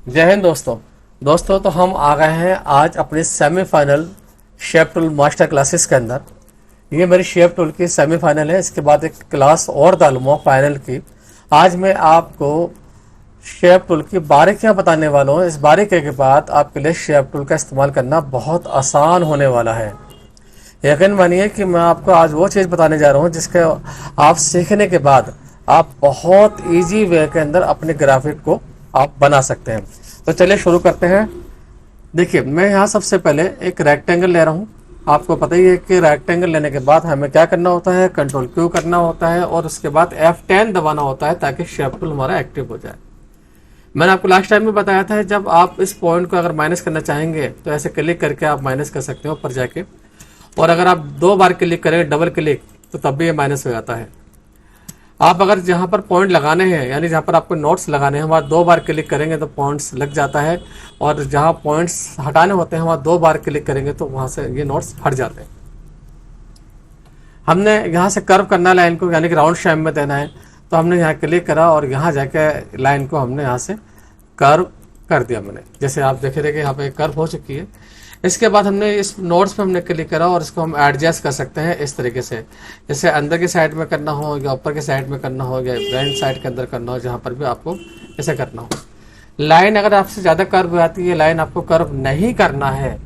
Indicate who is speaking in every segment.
Speaker 1: जय हिंद दोस्तों तो हम आ गए हैं आज अपने semifinal shape tool master classes के अंदर। ये मेरी शेप टूल की सेमीफाइनल है। इसके बाद एक क्लास और डालूंगा फाइनल की। आज मैं आपको शेप टूल की बारीकियां बताने वाला हूँ। इस बारीकी के बाद आपके लिए शेप टूल का इस्तेमाल करना बहुत आसान होने वाला है। यकीन मानिए कि मैं आपको आज वो चीज़ बताने जा रहा हूँ जिसके आप सीखने के बाद आप बहुत इजी वे के अंदर अपने ग्राफिक को आप बना सकते हैं। तो चलिए शुरू करते हैं। देखिए, मैं यहाँ सबसे पहले एक रेक्टेंगल ले रहा हूँ। आपको पता ही है कि रेक्टेंगल लेने के बाद हमें क्या करना होता है, कंट्रोल क्यू करना होता है और उसके बाद F10 दबाना होता है ताकि शेप टूल हमारा एक्टिव हो जाए। मैंने आपको लास्ट टाइम में बताया था, जब आप इस पॉइंट को अगर माइनस करना चाहेंगे तो ऐसे क्लिक करके आप माइनस कर सकते हो ऊपर जाके, और अगर आप 2 बार क्लिक करेंगे डबल क्लिक तो तब भी ये माइनस हो जाता है। आप अगर जहां पर पॉइंट लगाने हैं, यानी जहां पर आपको नोट्स लगाने हैं, वहाँ 2 बार क्लिक करेंगे तो पॉइंट्स लग जाता है, और जहां पॉइंट्स हटाने होते हैं वहाँ 2 बार क्लिक करेंगे तो वहां से ये नोट्स हट जाते हैं। हमने यहाँ से कर्व करना है लाइन को, यानी कि राउंड शेप में देना है, तो हमने यहाँ क्लिक करा और यहाँ जाके लाइन को हमने यहाँ से कर्व कर दिया। मैंने जैसे आप देख रहे कि यहाँ पे कर्व हो चुकी है। इसके बाद हमने इस नोट्स पे हमने क्लिक करा और इसको हम एडजस्ट कर सकते हैं इस तरीके से, जैसे अंदर की साइड में करना हो या ऊपर की साइड में करना हो या ब्रांड साइड के अंदर करना हो, जहाँ पर भी आपको ऐसे करना हो। लाइन अगर आपसे ज़्यादा कर्व आती है, लाइन आपको कर्व नहीं करना है,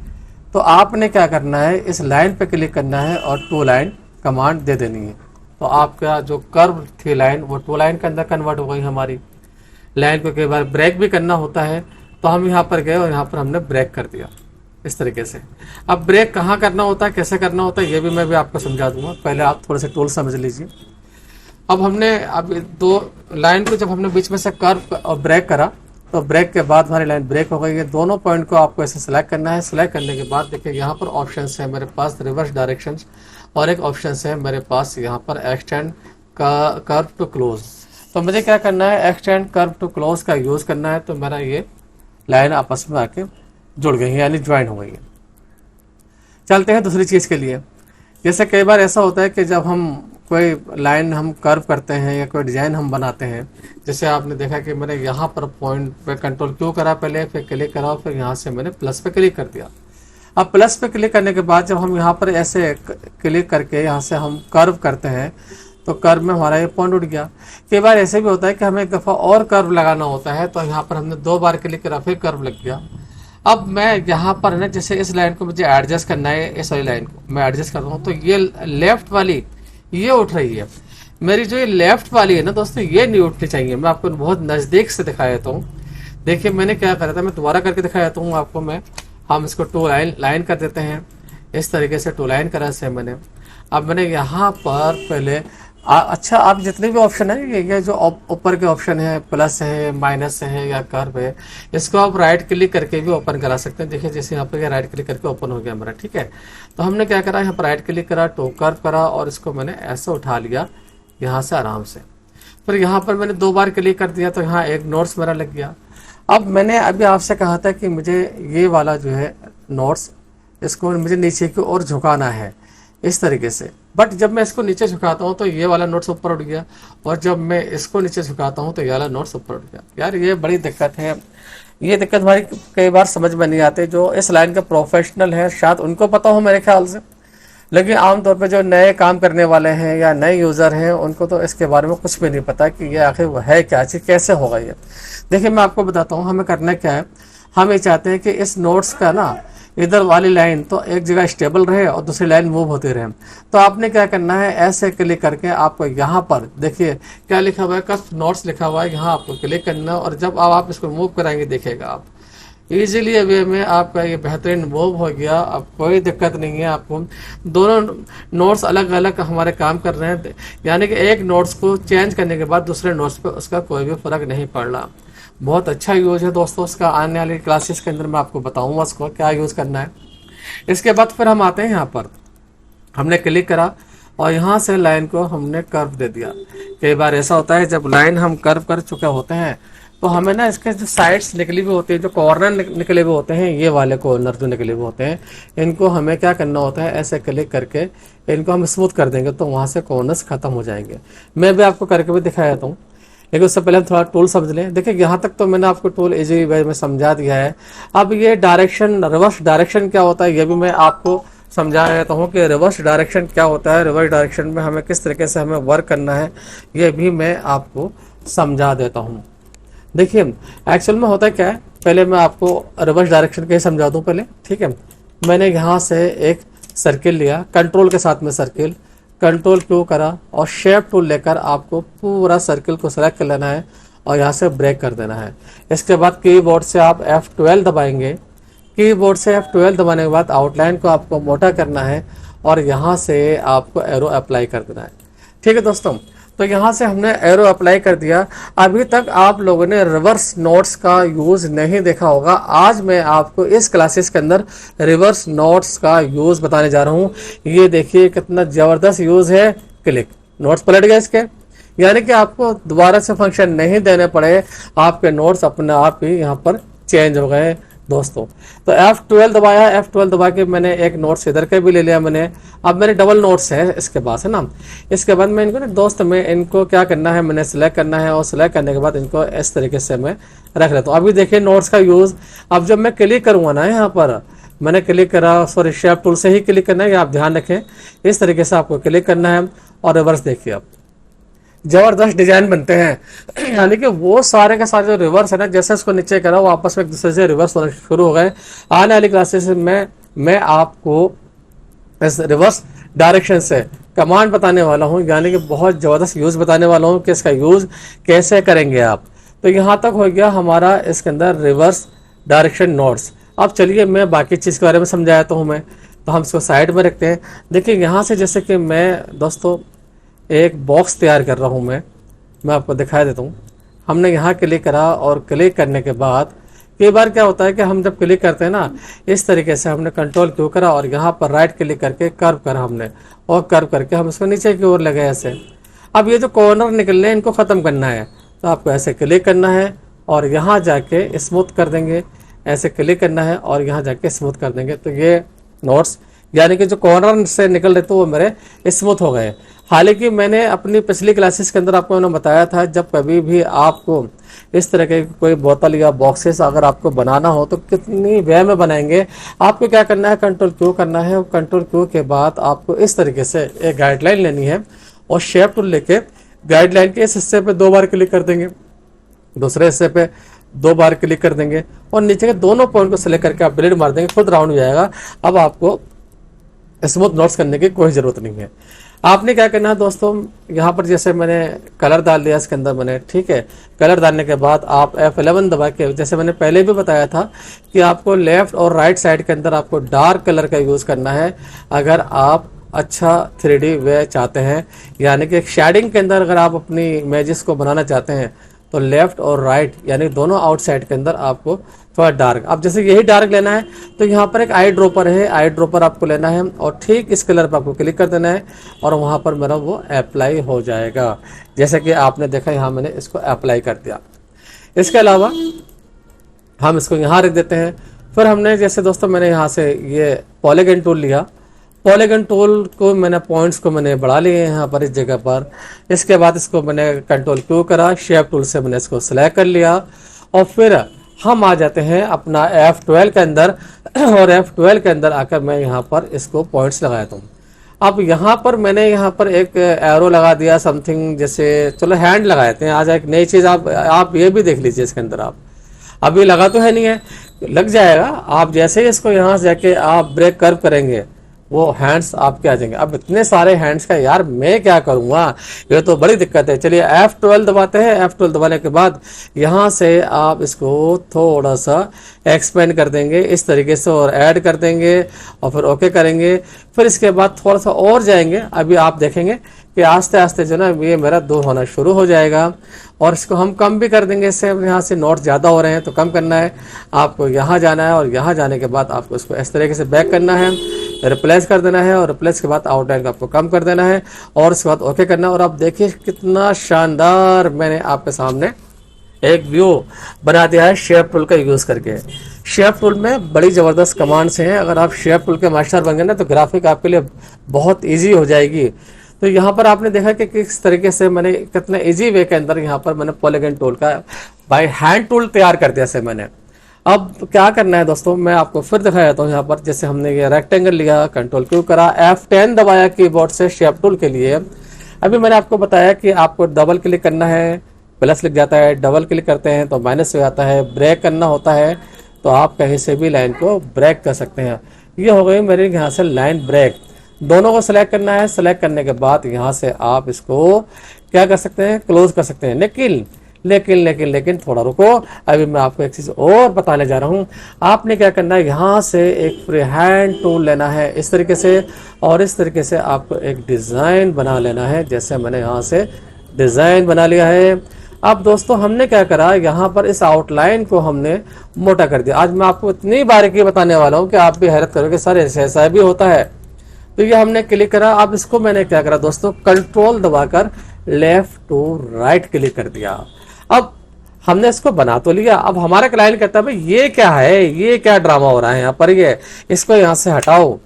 Speaker 1: तो आपने क्या करना है, इस लाइन पे क्लिक करना है और टू लाइन कमांड दे देनी है। तो आपका जो कर्व थी लाइन वो टू लाइन के अंदर कन्वर्ट हो गई हमारी। लाइन को कई बार ब्रेक भी करना होता है, तो हम यहाँ पर गए और यहाँ पर हमने ब्रेक कर दिया इस तरीके से। अब ब्रेक कहाँ करना होता है, कैसे करना होता है, ये भी मैं भी आपको समझा दूंगा। पहले आप थोड़े से टूल समझ लीजिए। अब दो लाइन को जब हमने बीच में से कर्व और ब्रेक करा, तो ब्रेक के बाद हमारी लाइन ब्रेक हो गई है। दोनों पॉइंट को आपको ऐसे सिलेक्ट करना है। सिलेक्ट करने के बाद देखिए यहाँ पर ऑप्शन है मेरे पास रिवर्स डायरेक्शन, और एक ऑप्शन है मेरे पास यहाँ पर एक्सटेंड कर्व टू क्लोज। तो मुझे क्या करना है, एक्सटेंड कर्व टू क्लोज का यूज करना है। तो मेरा ये लाइन आपस में आके जुड़ गई है, यानी ज्वाइन हो गई है। चलते हैं दूसरी चीज़ के लिए। जैसे कई बार ऐसा होता है कि जब हम कोई लाइन हम कर्व करते हैं या कोई डिज़ाइन हम बनाते हैं, जैसे आपने देखा कि मैंने यहाँ पर पॉइंट पे कंट्रोल क्यों करा पहले, फिर क्लिक करा, फिर यहाँ से मैंने प्लस पे क्लिक कर दिया। अब प्लस पे क्लिक करने के बाद जब हम यहाँ पर ऐसे क्लिक करके यहाँ से हम कर्व करते हैं, तो कर्व में हमारा ये पॉइंट उठ गया। कई बार ऐसे भी होता है कि हमें एक दफ़ा और कर्व लगाना होता है, तो यहाँ पर हमने 2 बार क्लिक करा, फिर कर्व लग गया। अब मैं यहाँ पर ना, जैसे इस लाइन को मुझे एडजस्ट करना है, इस वाली लाइन को मैं एडजस्ट कर रहा हूँ, तो ये लेफ्ट वाली ये उठ रही है। मेरी जो ये लेफ्ट वाली है ना दोस्तों, ये नहीं उठनी चाहिए। मैं आपको बहुत नज़दीक से दिखा देता हूँ। देखिए मैंने क्या करा था, मैं दोबारा करके दिखा देता हूँ आपको। हम इसको टू लाइन कर देते हैं इस तरीके से। टू लाइन करा से मैंने, अब मैंने यहाँ पर पहले अच्छा, आप जितने भी ऑप्शन है, ये जो ऊपर के ऑप्शन है, प्लस है, माइनस है या कर्व है, इसको आप राइट क्लिक करके भी ओपन करा सकते हैं। देखिए जैसे यहाँ पर राइट क्लिक करके ओपन हो गया हमारा, ठीक है। तो हमने क्या करा, यहाँ पर राइट क्लिक करा, टू कर्व करा और इसको मैंने ऐसे उठा लिया यहाँ से आराम से। फिर यहाँ पर मैंने 2 बार क्लिक कर दिया, तो यहाँ एक नोट्स मेरा लग गया। अब मैंने अभी आपसे कहा था कि मुझे ये वाला जो है नोट्स, इसको मुझे नीचे की ओर झुकाना है इस तरीके से। बट जब मैं इसको नीचे झुकाता हूँ तो ये वाला नोट्स ऊपर उठ गया, और जब मैं इसको नीचे झुकाता हूँ तो ये वाला नोट्स ऊपर उठ गया। यार ये बड़ी दिक्कत है। ये दिक्कत हमारी कई बार समझ में नहीं आती। जो इस लाइन के प्रोफेशनल है शायद उनको पता हो मेरे ख्याल से, लेकिन आमतौर पे जो नए काम करने वाले हैं या नए यूज़र हैं, उनको तो इसके बारे में कुछ भी नहीं पता कि ये आखिर वो है क्या चीज़, कैसे होगा ये। देखिए मैं आपको बताता हूँ हमें करना क्या है। हम ये चाहते हैं कि इस नोट्स का ना इधर वाली लाइन तो एक जगह स्टेबल रहे और दूसरी लाइन मूव होती रहे। तो आपने क्या करना है, ऐसे क्लिक करके आपको यहाँ पर देखिए क्या लिखा हुआ है, कट नोट्स लिखा हुआ है, यहाँ आपको क्लिक करना है। और जब आप इसको मूव कराएंगे देखिएगा आप इजीली वे में आपका ये बेहतरीन मूव हो गया। अब कोई दिक्कत नहीं है आपको। दोनों नोट्स अलग अलग हमारे काम कर रहे हैं, यानी कि एक नोट्स को चेंज करने के बाद दूसरे नोट्स पे उसका कोई भी फर्क नहीं पड़ रहा। बहुत अच्छा यूज है दोस्तों इसका। आने वाली क्लासेस के अंदर मैं आपको बताऊंगा इसको क्या यूज करना है। इसके बाद फिर हम आते हैं यहाँ पर, हमने क्लिक करा और यहाँ से लाइन को हमने कर्व दे दिया। कई बार ऐसा होता है जब लाइन हम कर्व कर चुके होते हैं, तो हमें ना इसके जो साइड्स निकली हुई होती है, जो कॉर्नर निकले हुए होते हैं, ये वाले कॉर्नर जो निकले हुए होते हैं, इनको हमें क्या करना होता है, ऐसे क्लिक करके इनको हम स्मूथ कर देंगे तो वहाँ से कॉर्नर्स खत्म हो जाएंगे। मैं भी आपको करके भी दिखा देता हूँ। लेकिन उससे पहले हम थोड़ा टूल समझ लें। देखिए यहाँ तक तो मैंने आपको टूल इजी वे में समझा दिया है। अब ये डायरेक्शन, रिवर्स डायरेक्शन क्या होता है ये भी मैं आपको समझा देता हूँ कि रिवर्स डायरेक्शन क्या होता है, रिवर्स डायरेक्शन में हमें किस तरीके से हमें वर्क करना है ये भी मैं आपको समझा देता हूँ। देखिए एक्चुअल में होता क्या है, पहले मैं आपको रिवर्स डायरेक्शन के समझा दूँ पहले, ठीक है। मैंने यहाँ से एक सर्किल लिया, कंट्रोल के साथ में सर्किल, कंट्रोल क्यों करा और शेप टूल लेकर आपको पूरा सर्किल को सेलेक्ट कर लेना है और यहाँ से ब्रेक कर देना है। इसके बाद कीबोर्ड से आप F12 दबाएंगे। कीबोर्ड से F12 दबाने के बाद आउटलाइन को आपको मोटा करना है और यहाँ से आपको एरो अप्लाई कर देना है। ठीक है दोस्तों, तो यहाँ से हमने एरो अप्लाई कर दिया। अभी तक आप लोगों ने रिवर्स नोट्स का यूज़ नहीं देखा होगा। आज मैं आपको इस क्लासेस के अंदर रिवर्स नोट्स का यूज़ बताने जा रहा हूँ। ये देखिए कितना ज़बरदस्त यूज़ है। क्लिक, नोट्स पलट गए इसके, यानी कि आपको दोबारा से फंक्शन नहीं देने पड़े, आपके नोट्स अपने आप ही यहाँ पर चेंज हो गए दोस्तों। तो F12 दबाया, F12 दबा के मैंने एक नोट्स इधर के भी ले लिया मैंने। अब मेरे डबल नोट्स है इसके पास, है ना। इसके बाद मैं इनको ना दोस्त में इनको क्या करना है, मैंने सेलेक्ट करना है और सेलेक्ट करने के बाद इनको इस तरीके से मैं रख लेता हूँ। अभी देखिए नोट्स का यूज़, अब जब मैं क्लिक करूँगा ना, यहाँ पर मैंने क्लिक करा, सॉरी शेप टूल से ही क्लिक करना है, आप ध्यान रखें। इस तरीके से आपको क्लिक करना है और रिवर्स देखिए, अब जबरदस्त डिजाइन बनते हैं। यानी कि वो सारे के सारे जो रिवर्स है ना, जैसे उसको नीचे करा वो आपस में एक दूसरे से रिवर्स होना शुरू हो गए। आने वाली क्लासेस में मैं आपको इस रिवर्स डायरेक्शन से कमांड बताने वाला हूँ, यानी कि बहुत ज़बरदस्त यूज़ बताने वाला हूँ कि इसका यूज़ कैसे करेंगे आप। तो यहाँ तक हो गया हमारा इसके अंदर रिवर्स डायरेक्शन नोट्स। अब चलिए मैं बाकी चीज़ के बारे में समझाता हूँ मैं, तो हम इसको साइड में रखते हैं। देखिए यहाँ से जैसे कि मैं दोस्तों एक बॉक्स तैयार कर रहा हूँ मैं आपको दिखा देता हूँ। हमने यहाँ क्लिक करा और क्लिक करने के बाद कई बार क्या होता है कि हम जब क्लिक करते हैं ना, इस तरीके से हमने कंट्रोल क्यों करा और यहाँ पर राइट क्लिक करके कर्व करा हमने, और कर्व करके हम इसको नीचे की ओर ले गए ऐसे। अब ये जो कॉर्नर निकलने इनको ख़त्म करना है, तो आपको ऐसे क्लिक करना है और यहाँ जाके स्मूथ कर देंगे, ऐसे क्लिक करना है और यहाँ जाके स्मूथ कर देंगे। तो ये नोट्स यानी कि जो कॉर्नर से निकल रहे थे वो मेरे स्मूथ हो गए। हालांकि मैंने अपनी पिछली क्लासेस के अंदर आपको मैंने बताया था, जब कभी भी आपको इस तरह के कोई बोतल या बॉक्सेस अगर आपको बनाना हो तो कितनी वे में बनाएंगे। आपको क्या करना है, कंट्रोल क्यू करना है, और कंट्रोल क्यू के बाद आपको इस तरीके से एक गाइडलाइन लेनी है और शेप टूल लेके गाइडलाइन के इस हिस्से पे 2 बार क्लिक कर देंगे, दूसरे हिस्से पे 2 बार क्लिक कर देंगे और नीचे के दोनों पॉइंट को सिलेक्ट करके आप डिलीट मार देंगे, खुद राउंड हो जाएगा। अब आपको स्मूथ नोट्स करने की कोई ज़रूरत नहीं है। आपने क्या करना है दोस्तों, यहाँ पर जैसे मैंने कलर डाल दिया इसके अंदर मैंने, ठीक है। कलर डालने के बाद आप F11 दबा के, जैसे मैंने पहले भी बताया था कि आपको लेफ्ट और राइट साइड के अंदर आपको डार्क कलर का यूज़ करना है अगर आप अच्छा 3D वे चाहते हैं, यानी कि शेडिंग के अंदर अगर आप अपनी इमेजेस को बनाना चाहते हैं तो लेफ्ट और राइट यानी दोनों आउटसाइड के अंदर आपको थोड़ा डार्क, अब जैसे यही डार्क लेना है तो यहाँ पर एक आई ड्रॉपर है, आई ड्रॉपर आपको लेना है और ठीक इस कलर पर आपको क्लिक कर देना है और वहाँ पर मेरा वो अप्लाई हो जाएगा। जैसे कि आपने देखा यहाँ मैंने इसको अप्लाई कर दिया। इसके अलावा हम इसको यहाँ रख देते हैं। फिर हमने जैसे दोस्तों मैंने यहाँ से ये पॉलीगन टूल लिया, पॉलीगन टूल को मैंने पॉइंट्स को मैंने बढ़ा लिए यहाँ पर इस जगह पर। इसके बाद इसको मैंने कंट्रोल क्यू करा, शेप टूल से मैंने इसको सिलेक्ट कर लिया और फिर हम आ जाते हैं अपना F12 के अंदर और F12 के अंदर आकर मैं यहाँ पर इसको पॉइंट्स लगा देता हूँ। अब यहाँ पर मैंने यहाँ पर एक एरो लगा दिया समथिंग, जैसे चलो हैंड लगा देते हैं। आज एक नई चीज़ आप ये भी देख लीजिए इसके अंदर। आप अभी लगा तो है नहीं है, लग जाएगा। आप जैसे ही इसको यहाँ से जाके आप ब्रेक कर्व करेंगे वो हैंड्स आपके आ जाएंगे। अब इतने सारे हैंड्स का यार मैं क्या करूँगा, ये तो बड़ी दिक्कत है। चलिए F12 दबाते हैं। F12 दबाने के बाद यहाँ से आप इसको थोड़ा सा एक्सपेंड कर देंगे इस तरीके से और ऐड कर देंगे और फिर ओके करेंगे। फिर इसके बाद थोड़ा सा और जाएंगे। अभी आप देखेंगे कि आस्ते आस्ते जो ना ये मेरा 2 होना शुरू हो जाएगा और इसको हम कम भी कर देंगे। इससे यहाँ से नोट ज़्यादा हो रहे हैं तो कम करना है, आपको यहाँ जाना है और यहाँ जाने के बाद आपको इसको इस तरीके से बैक करना है, रिप्लेस कर देना है और रिप्लेस के बाद आउटलाइन को आपको कम कर देना है और उसके बाद ओके करना है। और आप देखिए कितना शानदार मैंने आपके सामने एक व्यू बना दिया है शेप टूल का यूज़ करके। शेप टूल में बड़ी ज़बरदस्त कमांड्स हैं। अगर आप शेप टूल के मास्टर बन गए ना तो ग्राफिक आपके लिए बहुत ईजी हो जाएगी। तो यहाँ पर आपने देखा कि किस तरीके से मैंने कितने इजी वे के अंदर यहाँ पर मैंने पॉलीगन टूल का बाय हैंड टूल तैयार कर दिया से मैंने। अब क्या करना है दोस्तों, मैं आपको फिर दिखा देता हूँ। यहाँ पर जैसे हमने ये रेक्टेंगल लिया, कंट्रोल क्यू करा, F10 दबाया कीबोर्ड से शेप टूल के लिए। अभी मैंने आपको बताया कि आपको डबल क्लिक करना है, प्लस लिख जाता है, डबल क्लिक करते हैं तो माइनस हो जाता है, ब्रेक करना होता है तो आप कहीं से भी लाइन को ब्रेक कर सकते हैं। ये हो गई मेरे यहाँ से लाइन ब्रेक। दोनों को सिलेक्ट करना है, सिलेक्ट करने के बाद यहाँ से आप इसको क्या कर सकते हैं, क्लोज कर सकते हैं। लेकिन लेकिन लेकिन लेकिन थोड़ा रुको, अभी मैं आपको एक चीज़ और बताने जा रहा हूँ। आपने क्या करना है, यहाँ से एक फ्री हैंड टूल लेना है इस तरीके से, और इस तरीके से आपको एक डिज़ाइन बना लेना है। जैसे मैंने यहाँ से डिज़ाइन बना लिया है। अब दोस्तों हमने क्या करा, यहाँ पर इस आउटलाइन को हमने मोटा कर दिया। आज मैं आपको इतनी बारीकी बताने वाला हूँ कि आप भी हैरत करोगे, सर ऐसा भी होता है। तो ये हमने क्लिक करा। अब इसको मैंने क्या करा दोस्तों, कंट्रोल दबाकर लेफ्ट टू राइट क्लिक कर दिया। अब हमने इसको बना तो लिया। अब हमारा क्लाइंट कहता है भाई ये क्या है, ये क्या ड्रामा हो रहा है यहाँ पर, ये इसको यहाँ से हटाओ।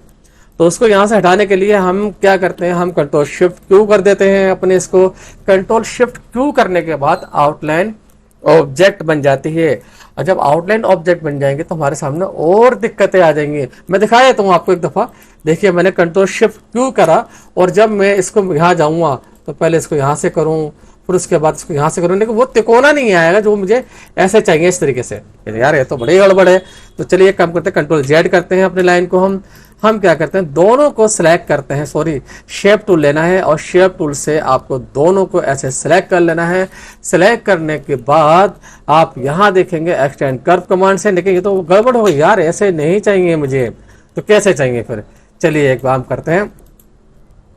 Speaker 1: तो उसको यहाँ से हटाने के लिए हम क्या करते हैं, हम कंट्रोल शिफ्ट क्यू कर देते हैं अपने इसको। कंट्रोल शिफ्ट क्यू करने के बाद आउटलाइन ऑब्जेक्ट बन जाती है। और जब आउटलाइन ऑब्जेक्ट बन जाएंगे तो हमारे सामने और दिक्कतें आ जाएंगी। मैं दिखा देता हूँ आपको एक दफ़ा। देखिए मैंने कंट्रोल शिफ्ट क्यू करा, और जब मैं इसको यहाँ जाऊँगा तो पहले इसको यहाँ से करूँ, फिर उसके बाद इसको यहाँ से करूँ, लेकिन वो तिकोना नहीं आएगा जो मुझे ऐसे चाहिए इस तरीके से। यार ये तो बड़ी गड़बड़ है। तो चलिए एक काम करते हैं, कंट्रोल जेड करते हैं अपने लाइन को। हम क्या करते हैं, दोनों को सिलेक्ट करते हैं, सॉरी शेप टूल लेना है, और शेप टूल से आपको दोनों को ऐसे सिलेक्ट कर लेना है। सिलेक्ट करने के बाद आप यहाँ देखेंगे एक्सटेंड कर्व कमांड से। लेकिन ये तो गड़बड़ हो गई यार, ऐसे नहीं चाहिए मुझे, तो कैसे चाहिए फिर। चलिए एक काम करते हैं,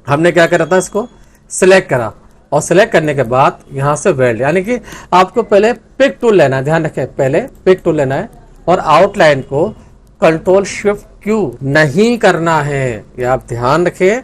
Speaker 1: हमने क्या करा था, इसको सिलेक्ट करा, और सिलेक्ट करने के बाद यहाँ से वेल्ड, यानी कि आपको पहले पिक टूल लेना है। ध्यान रखें, पहले पिक टूल लेना है, और आउटलाइन को कंट्रोल शिफ्ट क्यू नहीं करना है, ये आप ध्यान रखें।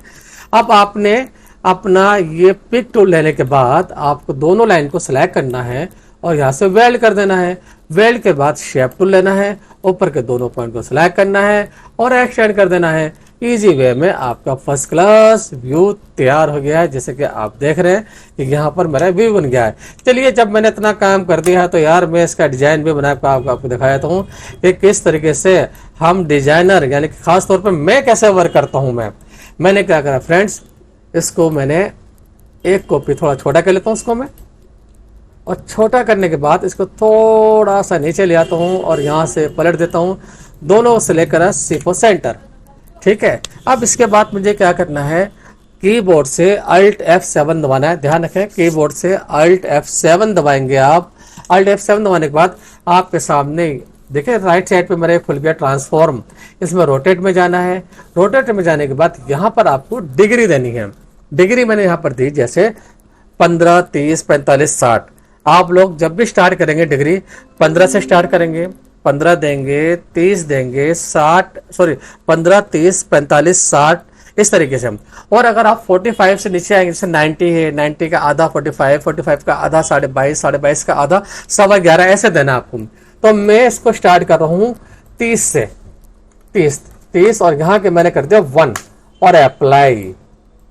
Speaker 1: अब आपने अपना ये पिक टूल लेने के बाद आपको दोनों लाइन को सिलेक्ट करना है और यहाँ से वेल्ड कर देना है। वेल्ड के बाद शेप टूल लेना है, ऊपर के दोनों पॉइंट को सिलेक्ट करना है और एक्सटेंड कर देना है। इजी वे में आपका फर्स्ट क्लास व्यू तैयार हो गया है। जैसे कि आप देख रहे हैं कि यहाँ पर मेरा व्यू बन गया है। चलिए जब मैंने इतना काम कर दिया है तो यार मैं इसका डिजाइन भी बना आपको दिखाया था हूँ कि किस तरीके से हम डिजाइनर, यानी कि खास तौर पर मैं कैसे वर्क करता हूँ। मैंने क्या करा फ्रेंड्स, इसको मैंने एक कॉपी थोड़ा छोटा कर लेता हूँ इसको मैं, और छोटा करने के बाद इसको थोड़ा सा नीचे ले आता हूँ और यहाँ से पलट देता हूँ, दोनों से लेकर C4 सेंटर। ठीक है, अब इसके बाद मुझे क्या करना है, कीबोर्ड से Alt F7 दबाना है। ध्यान रखें, कीबोर्ड से Alt F7 दबाएंगे आप। Alt F7 दबाने के बाद आपके सामने देखिए राइट साइड पे मेरा खुल गया ट्रांसफॉर्म, इसमें रोटेट में जाना है। रोटेट में जाने के बाद यहाँ पर आपको डिग्री देनी है। डिग्री मैंने यहाँ पर दी, जैसे 15, 30, 45, 60। आप लोग जब भी स्टार्ट करेंगे डिग्री 15 से स्टार्ट करेंगे, 15 देंगे, 30 देंगे, 60 सॉरी 15, 30, 45, 60 इस तरीके से हम। और अगर आप 45 से नीचे आएंगे, जैसे 90 है, 90 का आधा 45, 45 का आधा 22.5, 22.5 का आधा 11.25 ऐसे देना आपको। तो मैं इसको स्टार्ट कर रहा हूँ 30 से, 30 और यहाँ के मैंने कर दिया 1 और अप्लाई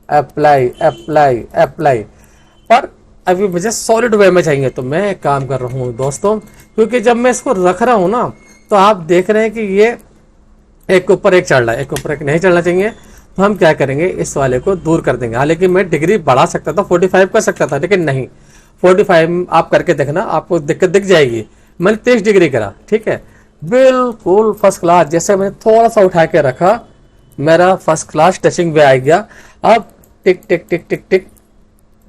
Speaker 1: अप्लाई अप्लाई अप्लाई। पर अभी मुझे सॉलिड वे में चाहिए, तो मैं एक काम कर रहा हूँ दोस्तों, क्योंकि जब मैं इसको रख रहा हूँ ना तो आप देख रहे हैं कि ये एक के ऊपर एक चढ़ रहा है, एक के ऊपर एक नहीं चढ़ना चाहिए। तो हम क्या करेंगे, इस वाले को दूर कर देंगे। हालांकि मैं डिग्री बढ़ा सकता था, 45 कर सकता था, लेकिन नहीं, 45 आप करके देखना, आपको दिक्कत दिख जाएगी। मैंने 30 डिग्री करा, ठीक है, बिल्कुल फर्स्ट क्लास। जैसे मैंने थोड़ा सा उठा के रखा, मेरा फर्स्ट क्लास टचिंग वे आ गया। अब टिक टिक टिक टिक टिक,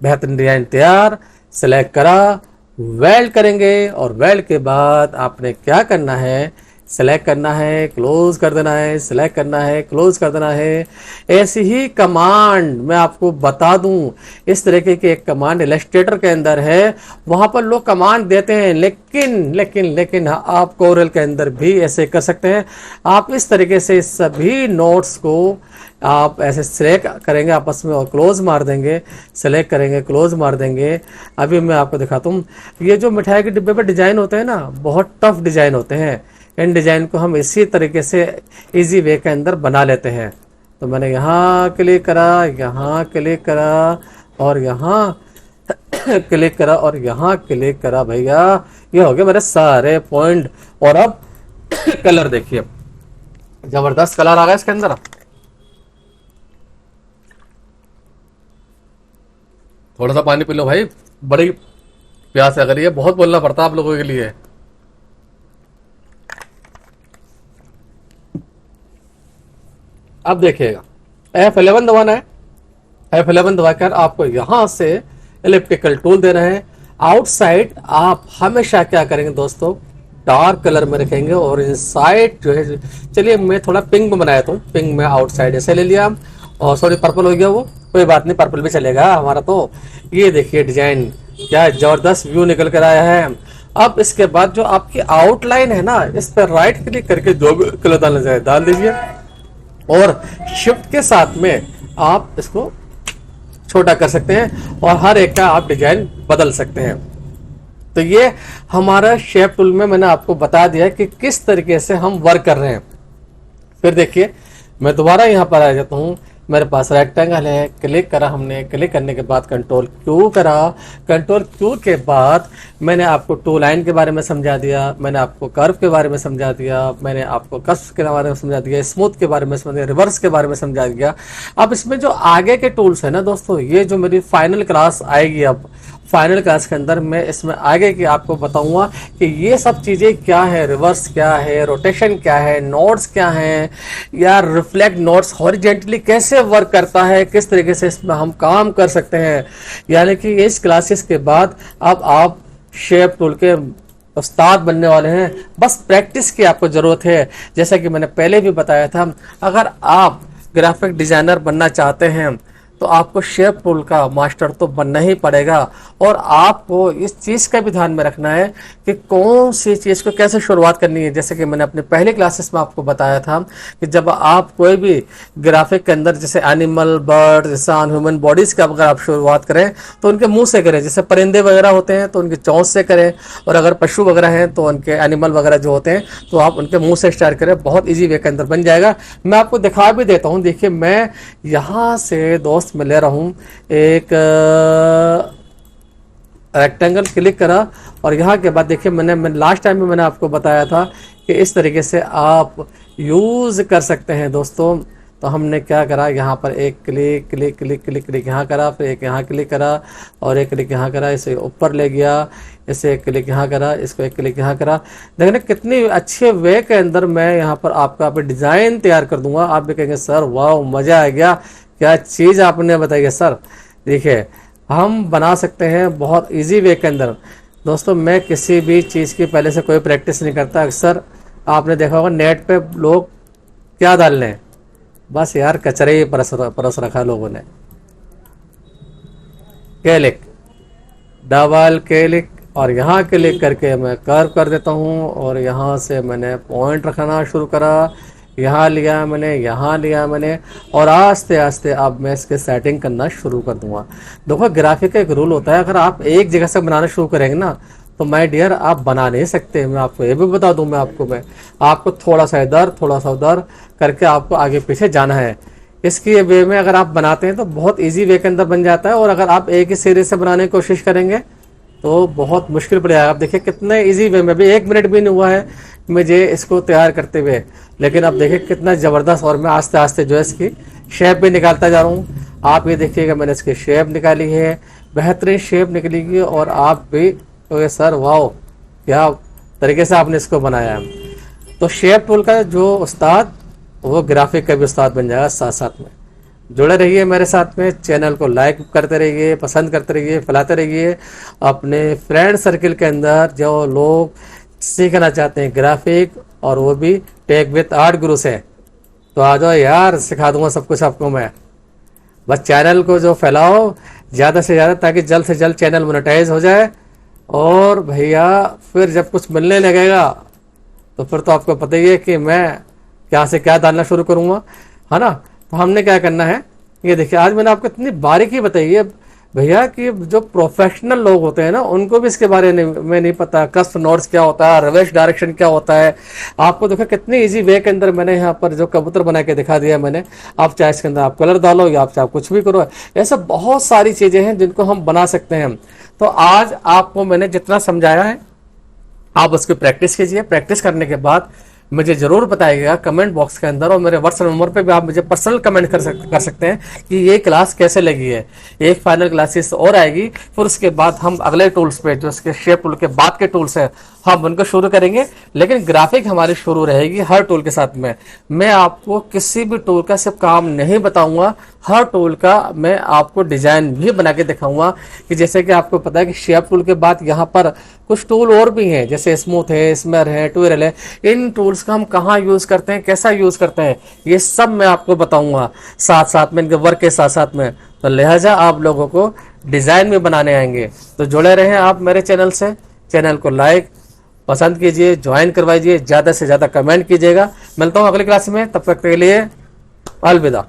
Speaker 1: बेहतरीन डिजाइन तैयार। सेलेक्ट करा, वेल्ड करेंगे, और वेल्ड के बाद आपने क्या करना है, सेलेक्ट करना है, क्लोज कर देना है, सेलेक्ट करना है, क्लोज कर देना है। ऐसी ही कमांड मैं आपको बता दूं, इस तरीके की एक कमांड इलस्ट्रेटर के अंदर है। वहां पर लोग कमांड देते हैं, लेकिन लेकिन लेकिन आप कोरल के अंदर भी ऐसे कर सकते हैं। आप इस तरीके से सभी नोट्स को आप ऐसे सेलेक्ट करेंगे आपस में और क्लोज मार देंगे, सेलेक्ट करेंगे, क्लोज मार देंगे। अभी मैं आपको दिखाता हूँ, ये जो मिठाई के डिब्बे पर डिजाइन होते हैं ना, बहुत टफ डिजाइन होते हैं। इन डिजाइन को हम इसी तरीके से इजी वे के अंदर बना लेते हैं। तो मैंने यहाँ क्लिक करा, यहाँ क्लिक करा और यहाँ क्लिक करा और यहाँ क्लिक करा भैया, ये हो गए मेरे सारे पॉइंट। और अब कलर देखिए, जबरदस्त कलर आ गया इसके अंदर। थोड़ा सा पानी पी लो भाई, बड़ी प्यास लग रही है, बहुत बोलना पड़ता है आप लोगों के लिए। अब देखिएगा, F11 दबाना है। F11 दबाकर आपको यहां से इलिप्टिकल टूल देना है। आउटसाइड आप हमेशा क्या करेंगे दोस्तों, डार्क कलर में रखेंगे और इनसाइड जो है, चलिए मैं थोड़ा पिंक में बनाया था, पिंक में आउटसाइड ऐसे ले लिया। और सॉरी पर्पल हो गया, वो कोई बात नहीं, पर्पल भी चलेगा हमारा। तो ये देखिए डिजाइन क्या जबरदस्त व्यू निकल कर आया है। अब इसके बाद जो आपकी आउटलाइन है ना, इस पर राइट क्लिक करके जो भी कलर डालना चाहे डाल दीजिए और शिफ्ट के साथ में आप इसको छोटा कर सकते हैं और हर एक का आप डिजाइन बदल सकते हैं। तो ये हमारा शेप टूल में मैंने आपको बता दिया कि किस तरीके से हम वर्क कर रहे हैं। फिर देखिए मैं दोबारा यहाँ पर आ जाता हूँ, मेरे पास रेक्टेंगल है, क्लिक करा हमने, क्लिक करने के बाद कंट्रोल क्यू करा, कंट्रोल क्यू के बाद मैंने आपको टू लाइन के बारे में समझा दिया, मैंने आपको कर्व के बारे में समझा दिया, मैंने आपको कट्स के बारे में समझा दिया, स्मूथ के बारे में समझा दिया, रिवर्स के बारे में समझा दिया। अब इसमें जो आगे के टूल्स है ना दोस्तों, ये जो मेरी फाइनल क्लास आएगी, अब फाइनल क्लास के अंदर मैं इसमें आगे की आपको बताऊंगा कि ये सब चीजें क्या है, रिवर्स क्या है, रोटेशन क्या है, नोड्स क्या है, या रिफ्लेक्ट नोड्स हॉरिजेंटली कैसे वर्क करता है, किस तरीके से इसमें हम काम कर सकते हैं। यानी कि इस क्लासेस के बाद अब आप शेप टूल के उस्ताद बनने वाले हैं। बस प्रैक्टिस की आपको जरूरत है। जैसा कि मैंने पहले भी बताया था, अगर आप ग्राफिक डिजाइनर बनना चाहते हैं तो आपको शेप टूल का मास्टर तो बनना ही पड़ेगा। और आपको इस चीज़ का भी ध्यान में रखना है कि कौन सी चीज़ को कैसे शुरुआत करनी है। जैसे कि मैंने अपने पहले क्लासेस में आपको बताया था कि जब आप कोई भी ग्राफिक के अंदर जैसे एनिमल, बर्ड, इंसान, ह्यूमन बॉडीज़ का अगर आप शुरुआत करें तो उनके मुंह से करें। जैसे परिंदे वगैरह होते हैं तो उनके चोंच से करें, और अगर पशु वगैरह हैं तो उनके एनिमल वगैरह जो होते हैं तो आप उनके मुंह से स्टार्ट करें। बहुत ईजी वे के अंदर बन जाएगा। मैं आपको दिखा भी देता हूँ। देखिए मैं यहाँ से दोस्त मैं ले रहा हूं एक रेक्टेंगल, क्लिक करा और यहाँ के बाद देखिए मैं लास्ट टाइम में मैंने आपको बताया था कि इस तरीके से आप यूज कर सकते हैं दोस्तों। तो हमने क्या करा, यहाँ पर एक click click click click click यहाँ करा, फिर एक यहाँ क्लिक करा और एक क्लिक यहाँ करा, इसे ऊपर ले गया, इसे एक क्लिक यहाँ करा, इसको एक क्लिक यहाँ करा। देखने कितनी अच्छे वे के अंदर मैं यहाँ पर आपका डिजाइन तैयार कर दूंगा। आप भी कहेंगे सर वाह मजा आ गया, क्या चीज़ आपने बताई है सर। देखिए हम बना सकते हैं बहुत इजी वे के अंदर। दोस्तों मैं किसी भी चीज़ की पहले से कोई प्रैक्टिस नहीं करता। अक्सर आपने देखा होगा नेट पे लोग क्या डाल लें, बस यार कचरे ही परस रखा लोगों ने। क्लिक, डबल क्लिक और यहाँ क्लिक करके मैं कर्व कर देता हूँ और यहाँ से मैंने पॉइंट रखना शुरू करा। यहाँ लिया मैंने, यहाँ लिया मैंने और आस्ते आस्ते अब मैं इसके सेटिंग करना शुरू कर दूंगा। देखो ग्राफिक का एक रूल होता है, अगर आप एक जगह से बनाना शुरू करेंगे ना तो माय डियर आप बना नहीं सकते। मैं आपको ये भी बता दूं, मैं आपको थोड़ा सा इधर थोड़ा सा उधर करके आपको आगे पीछे जाना है। इसकी वे में अगर आप बनाते हैं तो बहुत ईजी वे के अंदर बन जाता है, और अगर आप एक ही सीरीज से बनाने की कोशिश करेंगे तो बहुत मुश्किल पड़ेगा। आप देखिए कितने इजी वे में, भी 1 मिनट भी नहीं हुआ है मुझे इसको तैयार करते हुए, लेकिन अब देखिए कितना ज़बरदस्त। और मैं आस्ते आस्ते जो है इसकी शेप भी निकालता जा रहा हूँ। आप ये देखिएगा मैंने इसकी शेप निकाली है, बेहतरीन शेप निकलेगी और आप भी तो सर वाह क्या तरीके से आपने इसको बनाया है। तो शेप टूल का जो उस्ताद वो ग्राफिक का भी उस्ताद बन जाएगा। साथ साथ में जुड़े रहिए मेरे साथ में, चैनल को लाइक करते रहिए, पसंद करते रहिए, फैलाते रहिए अपने फ्रेंड सर्किल के अंदर जो लोग सीखना चाहते हैं ग्राफिक, और वो भी टेक विद आर्ट गुरु से। तो आ जाओ यार, सिखा दूंगा सब कुछ आपको मैं। बस चैनल को जो फैलाओ ज़्यादा से ज़्यादा, ताकि जल्द से जल्द चैनल मोनेटाइज हो जाए। और भैया फिर जब कुछ मिलने लगेगा तो फिर तो आपको पता ही है कि मैं क्या से क्या डालना शुरू करूँगा, है ना। तो हमने क्या करना है, ये देखिए आज मैंने आपको इतनी बारीकी बताई है। भैया कि जो प्रोफेशनल लोग होते हैं ना उनको भी इसके बारे में नहीं पता, कस्प नोड्स क्या होता है, रिवर्स डायरेक्शन क्या होता है। आपको देखो कितनी इजी वे के अंदर मैंने यहाँ पर जो कबूतर बना के दिखा दिया मैंने। आप चाहे इसके अंदर आप कलर डालो या आप चाहे कुछ भी करो, ऐसा बहुत सारी चीजें हैं जिनको हम बना सकते हैं। तो आज आपको मैंने जितना समझाया है आप उसकी प्रैक्टिस कीजिए। प्रैक्टिस करने के बाद मुझे जरूर बताइएगा कमेंट बॉक्स के अंदर, और मेरे व्हाट्सएप नंबर पे भी आप मुझे पर्सनल कमेंट कर सकते हैं कि ये क्लास कैसे लगी है। एक फाइनल क्लासेस और आएगी, फिर उसके बाद हम अगले टूल्स पे जो इसके शेप टूल के बाद के टूल्स हैं हम उनको शुरू करेंगे। लेकिन ग्राफिक हमारी शुरू रहेगी हर टूल के साथ में। मैं आपको किसी भी टूल का सिर्फ काम नहीं बताऊंगा, हर टूल का मैं आपको डिजाइन भी बना के दिखाऊंगा। कि जैसे कि आपको पता है कि शेप टूल के बाद यहाँ पर कुछ टूल और भी हैं, जैसे स्मूथ है, स्मेर है, ट्विरल है। इन टूल्स का हम कहाँ यूज करते हैं, कैसा यूज करते हैं, ये सब मैं आपको बताऊंगा साथ साथ में, इनके वर्क के साथ साथ में। तो लिहाजा आप लोगों को डिजाइन में बनाने आएंगे तो जुड़े रहें आप मेरे चैनल से। चैनल को लाइक पसंद कीजिए, ज्वाइन करवाइए, ज्यादा से ज्यादा कमेंट कीजिएगा। मिलता हूँ अगली क्लास में, तब तक के लिए अलविदा।